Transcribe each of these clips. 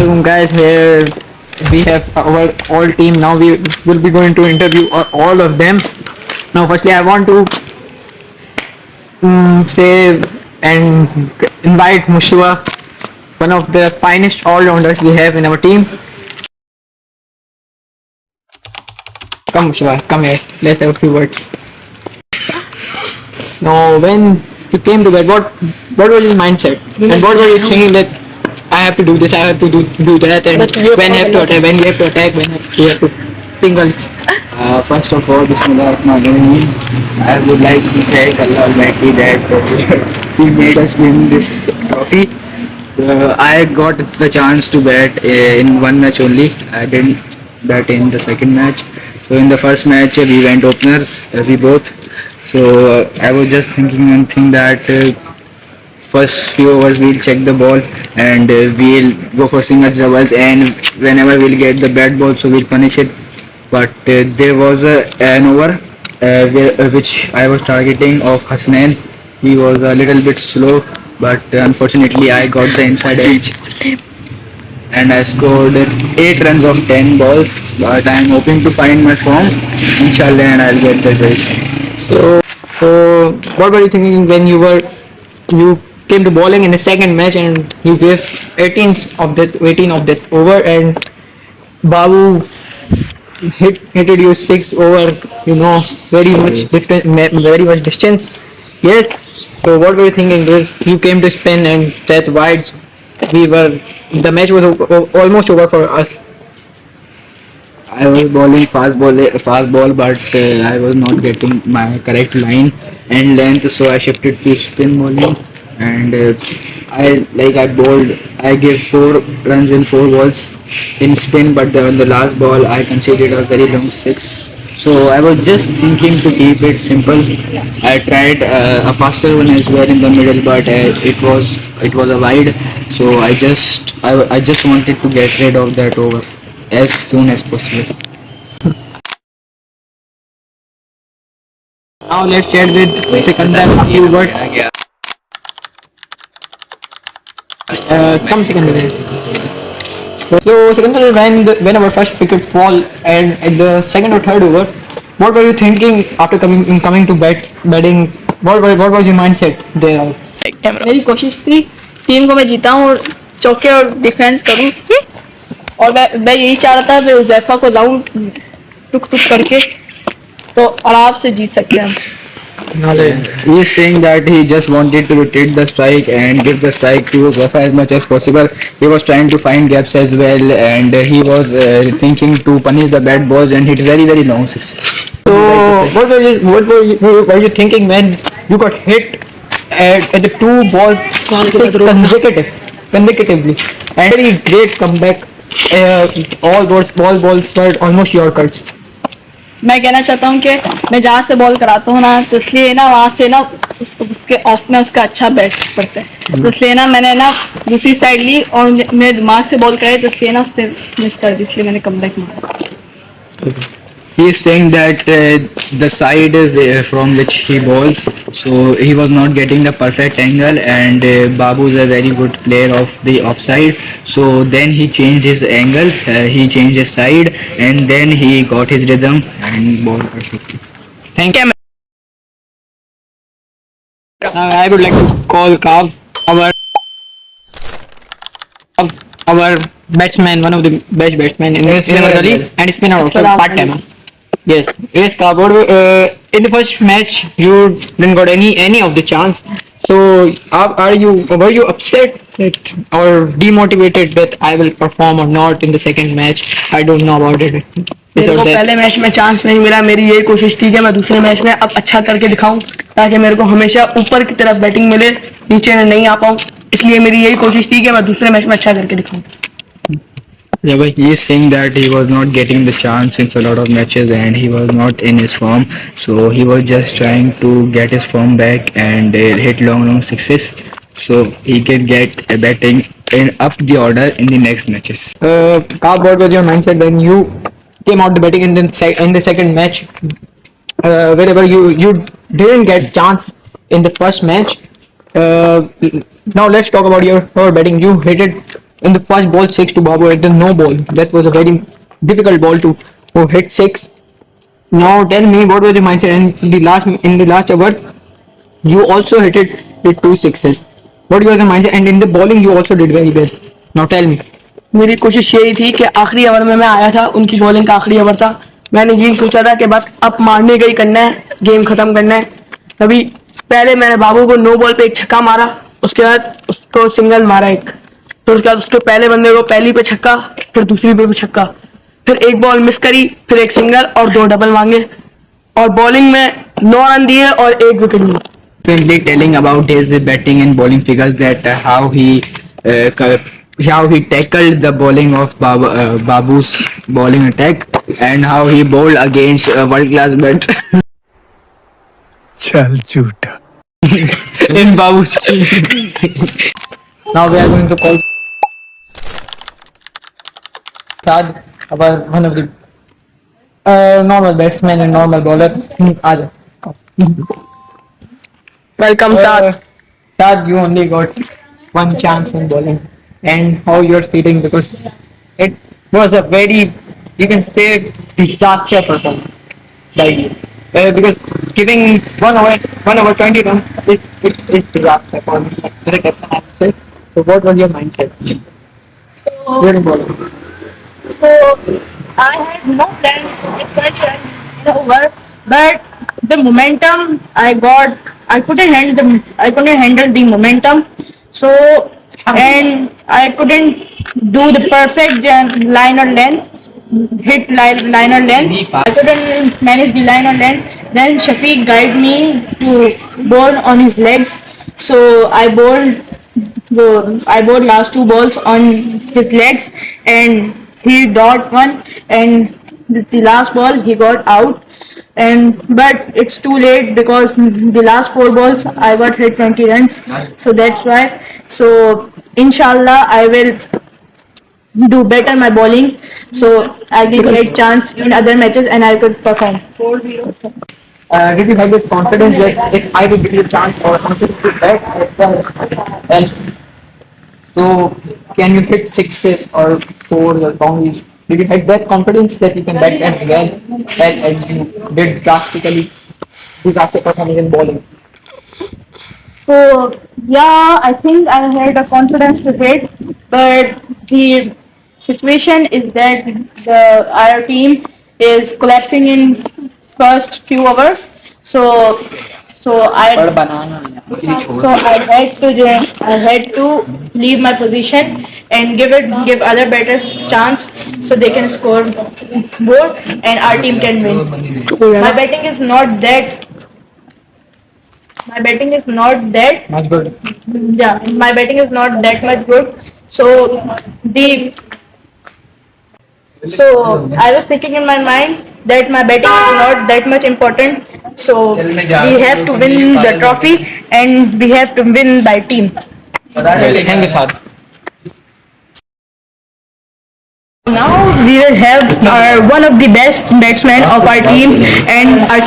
Assalamualaikum guys. Here we have our all team. Now we will be going to interview all of them. Now, firstly, I want to say and invite Mushua, one of the finest all-rounders we have in our team. Come, Mushua, come here. Let's have a few words. Now, when you came to bed, what was your mindset? And what were you thinking that I have to do this, I have to do that, and when have to attack, when you have to attack, when you have to single. First of all, Bismillahirrahmanirrahim. I would like to thank Allah Almighty that He made us win this trophy. I got the chance to bat in one match only. I didn't bat in the second match. So in the first match we went openers, we both. So I was just thinking one thing that first few overs we'll check the ball and we'll go for singles doubles, and whenever we'll get the bad ball so we'll punish it. But there was an over which I was targeting of Hasnain. He was a little bit slow, but unfortunately I got the inside edge and I scored 8 runs of 10 balls. But I am hoping to find my form, inshallah, and I'll get that very soon. So, what were you thinking when you came to bowling in the second match and you gave 18 of that over, and Babu hit you 6 over, very much distance. Yes. So what were you thinking? This you came to spin and that wides. The match was almost over for us. I was bowling fast ball, but I was not getting my correct line and length, so I shifted to spin bowling, and I gave 4 runs in 4 balls in spin, but on the last ball I conceded a very long 6. So I was just thinking to keep it simple. I tried a faster one as well in the middle, but it was a wide. So I just wanted to get rid of that over as soon as possible. Now let's chat with Sikandar. You what? Come Sikandar. So Sikandar, when our first wicket fall and at the second or third over, what were you thinking after coming to batting? What was your mindset there? मेरी कोशिश थी team को मैं जीताऊं और चौके और defence करूं, और मैं यही चाह रहा था कि उज़ैफा को लाऊं टुक करके, तो आराम से जीत सकते हैं हम. He is saying that he just wanted to rotate the strike and give the strike to Uzaifa as much as possible. He was trying to find gaps as well, and he was thinking to punish the bad balls and hit very long six. So what were you thinking when you got hit at the 2 balls 6 consecutively, and very great comeback? All balls were almost Yorkers. मैं कहना चाहता हूं कि मैं जहाँ से ball कराता हूँ ना, तो इसलिए ना वहाँ से ना उसके ऑफ में उसका अच्छा बैट पड़ता है, तो इसलिए ना मैंने ना दूसरी साइड ली और मेरे दिमाग से बॉल कराई, तो इसलिए ना उसने मिस कर दी, इसलिए मैंने कमबैक मारा. He is saying that the side from which he bowls, so he was not getting the perfect angle, and Babu is a very good player of the offside. So then he changed his angle, he changed his side, and then he got his rhythm and bowled perfectly. Thank you. I would like to call Kav, our batsman, one of the best batsmen in our league, and spinner also, part-timer. Yes, Kav. In the first match, you didn't got any of the chance. So, were you upset or demotivated that I will perform or not in the second match? I don't know about it. मेरे को पहले match में chance नहीं मिला. मेरी यही कोशिश थी कि मैं दूसरे मैच में अब अच्छा करके दिखाऊं, ताकि मेरे को हमेशा ऊपर की तरफ बैटिंग मिले, नीचे नहीं आ पाऊं. इसलिए मेरी यही कोशिश थी कि मैं दूसरे मैच में अच्छा करके दिखाऊं. Yeah, but he is saying that he was not getting the chance in a lot of matches and he was not in his form. So he was just trying to get his form back and hit long sixes, so he can get a batting up the order in the next matches. Kav, what was your mindset when you came out the batting in the second match? Wherever you didn't get chance in the first match. Now let's talk about your batting. You hit it in the first ball 6 to Babu at the no ball. That was a very difficult ball to hit 6. Now tell me what was your mindset in the last over? You also hit it with 2 sixes. What was your mindset? And in the bowling you also did very well. Now tell me. मेरी कोशिश यही थी कि आखिरी over में मैं आया था, उनकी बॉलिंग का आखिरी ओवर था। मैंने यही सोचा था कि बस अब मारने का ही करना है, गेम खत्म करना है। तभी पहले मैंने बाबू को नो बॉल पे एक छक्का मारा, उसके बाद उसको सिंगल मारा एक, फिर उसके बाद उसके पहले बंदे को पहली पे छक्का, फिर दूसरी पे भी छक्का, फिर एक बॉल मिस करी, फिर एक सिंगल और 2 डबल मांगे, और बॉलिंग में 9 रन दिए और 1 विकेट ली। Simply telling about his batting and bowling figures, that how he tackled the bowling of Babu's bowling attack, and how he bowled against world class bat चल झूठा in Babu's team. Now we are going to call Shad, one of the normal batsman and normal bowler. Aaj. Welcome साथ। Shad, you only got one chance in bowling, and how you're feeling, because it was a very, you can say, disaster performance by you. Because giving 1 over 20 runs is disaster for me as a captain, I would say. So what was your mindset during bowling? So I had no plans to get 20 runs in the over, but the momentum I got, I couldn't handle the momentum. So, and I couldn't do the perfect liner length, hit liner length. I couldn't manage the liner length. Then Shafiq guided me to bowl on his legs. So I bowled last 2 balls on his legs, and he dot one, and the last ball he got out. But it's too late, because the last 4 balls I got hit 20 runs, so that's why. So inshallah I will do better my bowling, so I will get chance in other matches and I could perform. 4-0. Did you have this confidence that if I will give you a chance or something to bat, well, so can you hit 6s or 4s or boundaries? Did you have that confidence that you can bat as well as you did drastically disaster performance in bowling? So yeah, I think I had a confidence to hit, but the situation is that our team is collapsing in first few hours. So I had to leave my position and give other batters chance, so they can score more and our team can win. My batting is not that Much good. yeah, my batting is not that much good. So I was thinking in my mind that my batting is not that much important. So we have to win the trophy and we have to win by team. Thank you, Shad. Now we will have one of the best batsmen of our team and our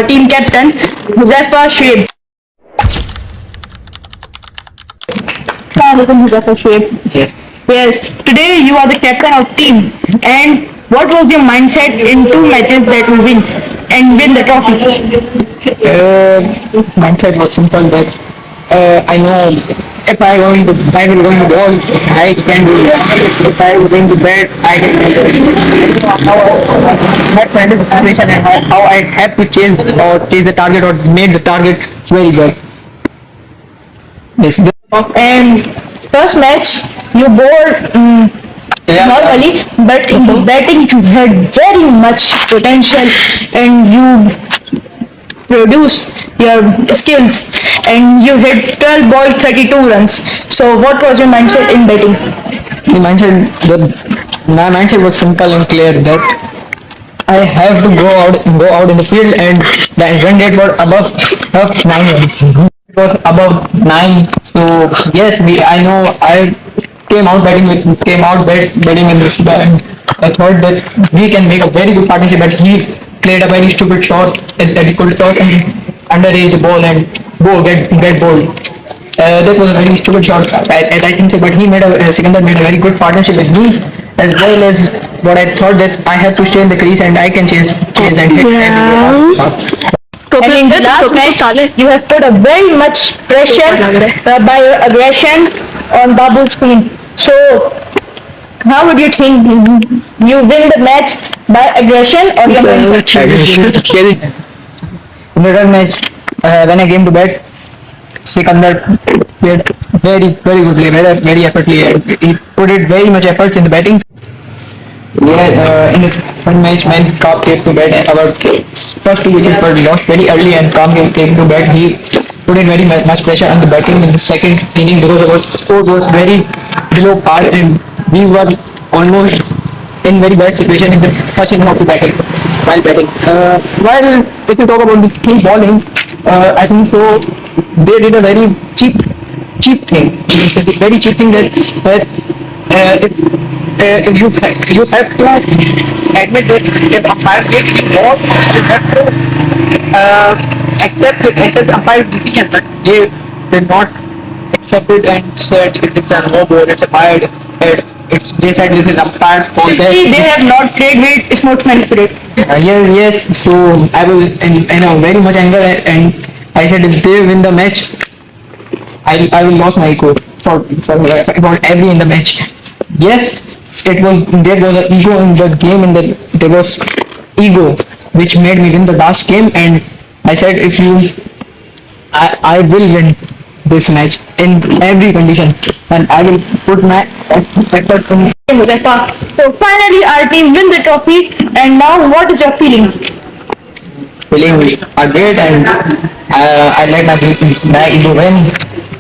team captain, Huzaifa Shoaib. Assalamualaikum, Huzaifa Shoaib. Yes. Yes, today you are the captain of team, and what was your mindset in 2 matches that will win and win the trophy? Mindset was simple, that I know if I will going to ball, I can do it. If I will going to bat, I can do it. That kind of situation, and how I have to chase the target or make the target very good. Yes. And first match you bowled normally, but in the batting you had very much potential and you produced your skills and you hit 12 ball 32 runs. So what was your mindset in batting? My mindset was simple and clear, that I have to go out in the field, and the run rate was above 9 runs. It was above 9. So yes, I know I came out batting in this band. I thought that we can make a very good partnership, but he played a very stupid shot at the full toss and underage the ball and get bowled. that was a very stupid shot, I think so. But he made Sikandar made a very good partnership with me, as well as what I thought that I have to stay in the crease and I can chase and hit. And in the last match, you have put a very much pressure by your aggression on Babu's screen. So, how would you think you win the match by aggression or your mindset? In the third match, when I came to bat, Sikandar played very good play, very effortlessly. He put it very much efforts in the batting. Yeah, in the third match, when Kaap came to bat, our first 2 wickets were lost very early, and Kaap came to bat. He put in very much pressure on the batting in the second inning because our score was very below par, and we were almost in very bad situation in the first inning of the batting while batting. While if you talk about the team bowling, I think so they did a very cheap thing. Very cheap thing that if you have to admit that if umpire makes the ball, you have to accept the umpire's decision, but they did not accept it and said it's a no ball, it's a wide head. They said this is umpire's fault. Simply, they have not played with sportsman spirit. Yes. So I was in a very much anger, and I said if they win the match, I will lose my ego for about every in the match. Yes, there was an ego in the game, and there was ego which made me win the last game. And I said I will win this match in every condition, and I will put my effort in. So finally, our team win the trophy. And now, what is your feelings? Feeling are great, and I like my ego win.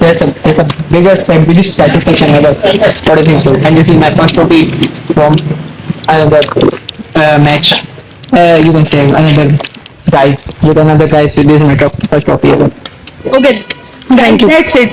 It's a biggest and biggest satisfaction ever. What do you think so? And this is my first trophy from another match. You can say another prize with this is my first trophy ever. Okay, thank you. That's it.